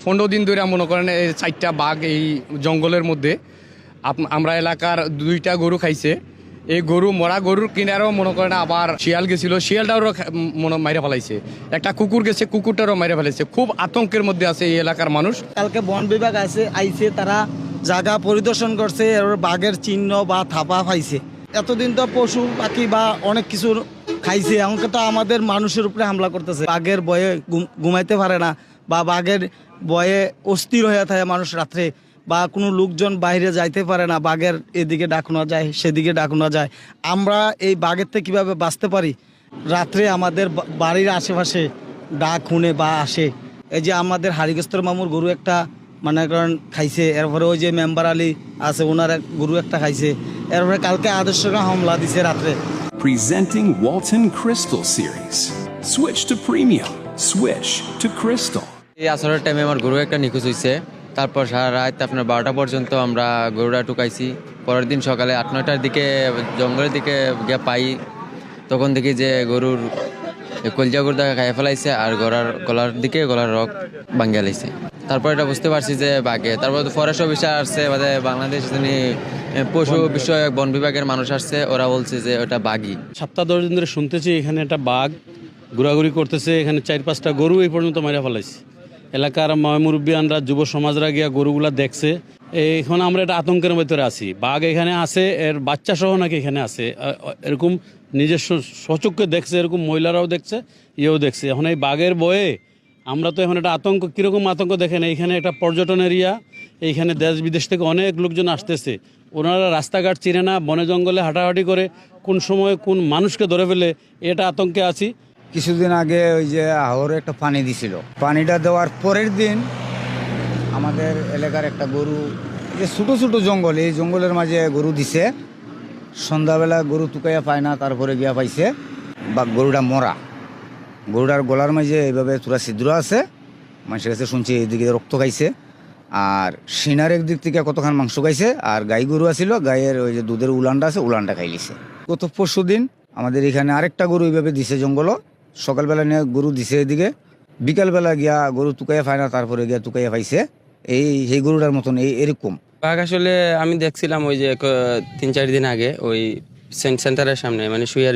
15 দিন ধরে মনে করেন এই 4টা বাঘ এই জঙ্গলের মধ্যে আমরা এলাকার 2টা গরু খাইছে। এই গরু মরা গরুর কিনারেও মনে করেন আবার শিয়াল গেছিল, শিয়ালটারও মাইরে ফেলাইছে। একটা কুকুর গেছে, কুকুরটারও মাইরে ফেলাইছে। খুব আতঙ্কের মধ্যে আছে এই এলাকার মানুষ। কালকে বন বিভাগ আইছে, তারা জায়গা পরিদর্শন করছে, বাঘের চিহ্ন বা থাপা পাইছে। এতদিন তো পশু পাখি বা অনেক কিছুর খাইছে, এমনকি তো আমাদের মানুষের উপরে হামলা করতেছে। বাঘের ভয়ে ঘুমাইতে পারে না বা বাঘের ভয়ে অস্থির হয়ে থাকে মানুষ রাত্রে, বা কোনো লোকজন বাইরে যাইতে পারে না। বাঘের এদিকে ডাকানো যায়, সেদিকে ডাকানো যায়। আমরা এই বাঘের থেকে কীভাবে বাঁচতে পারি? রাত্রে আমাদের বাড়ির আশেপাশে ডাক শুনে বা আসে। এই যে আমাদের হারিগস্তর মামুর গরু একটা মানে করেন খাইছে, এরপরে ওই যে মেম্বার আলী আছে ওনার গরু একটা খাইছে, এরপরে কালকে আদর্শকে হামলা দিছে রাত্রে। Presenting Walton Crystal Series. Switch to premium. Switch to Crystal. এই আসরের টাইমে আমার গরু একটা নিখোঁজ হয়েছে। তারপর সারা রাত আপনার 12টা পর্যন্ত আমরা গরুটা টুকাইছি। পরের দিন সকালে 8-9টার দিকে জঙ্গলের দিকে গিয়ে পাই, তখন দেখি যে গরুর কলজা গরুটাকে খাইয়ে ফেলাইছে আর গলার দিকে গলার রক ভাঙ্গিয়া লাইছে। তারপর এটা বুঝতে পারছি যে বাঘে। তারপর তো ফরেস্ট অফিসার আসছে, বাংলাদেশ পশু বিষয়ক বন বিভাগের মানুষ আসছে, ওরা বলছে যে ওটা বাঘই। 7-10 দিন ধরে শুনতেছি এখানে একটা বাঘ ঘোরাঘুরি করতেছে। এখানে 4-5টা গরু এই পর্যন্ত মারা ফেলাইছে। এলাকার মুরব্বিয়ানরা, যুব সমাজরা গিয়া গরুগুলা দেখছে। এখন আমরা একটা আতঙ্কের ভিতরে আছি। বাঘ এখানে আছে, এর বাচ্চা সহ নাকি এখানে আছে, এরকম নিজস্ব সচক্ষে দেখছে, এরকম মহিলারাও দেখছে, ইয়েও দেখছে। এখন এই বাঘের ভয়ে আমরা তো এখন একটা আতঙ্ক, কীরকম আতঙ্ক দেখেন, এইখানে একটা পর্যটন এরিয়া, এইখানে দেশ বিদেশ থেকে অনেক লোকজন আসতেছে। ওনারা রাস্তাঘাট চিনে না, বনে জঙ্গলে হাঁটাহাঁটি করে কোন সময় কোন মানুষকে ধরে ফেলে, এটা আতঙ্কে আছি। কিছুদিন আগে ওই যে আহরে একটা পানি দিছিল, পানিটা দেওয়ার পরের দিন আমাদের এলাকার একটা গরু, যে ছোটো ছোটো জঙ্গল, এই জঙ্গলের মাঝে গরু দিছে। সন্ধ্যাবেলা গরু তুকাইয়া পায় না, তারপরে গিয়া পাইছে বা গরুটা মরা। গরুটার গলার মাঝে এইভাবে তোরা ছিদ্র আছে, মানুষের কাছে শুনছি এইদিকে রক্ত খাইছে, আর সিনার একদিক থেকে কতখান মাংস খাইছে। আর গাই গরু আছিল, গায়ের ওই যে দুধের উলানটা আছে, উলানটা খাইলিছে। গত পরশু দিন আমাদের এখানে আরেকটা গরু এইভাবে দিছে জঙ্গল। সকালবেলা নিয়ে গরু দিছে এদিকে, বিকালবেলা গিয়া গরু তুকাইয়া পায় না, তারপরে গিয়া তুকাইয়া পাইছে এই গরুটার মতন এরকম বাঘ। আসলে আমি দেখছিলাম ওই যে 3-4 দিন আগে ওই সেন্টারের সামনে, মানে শুয়ে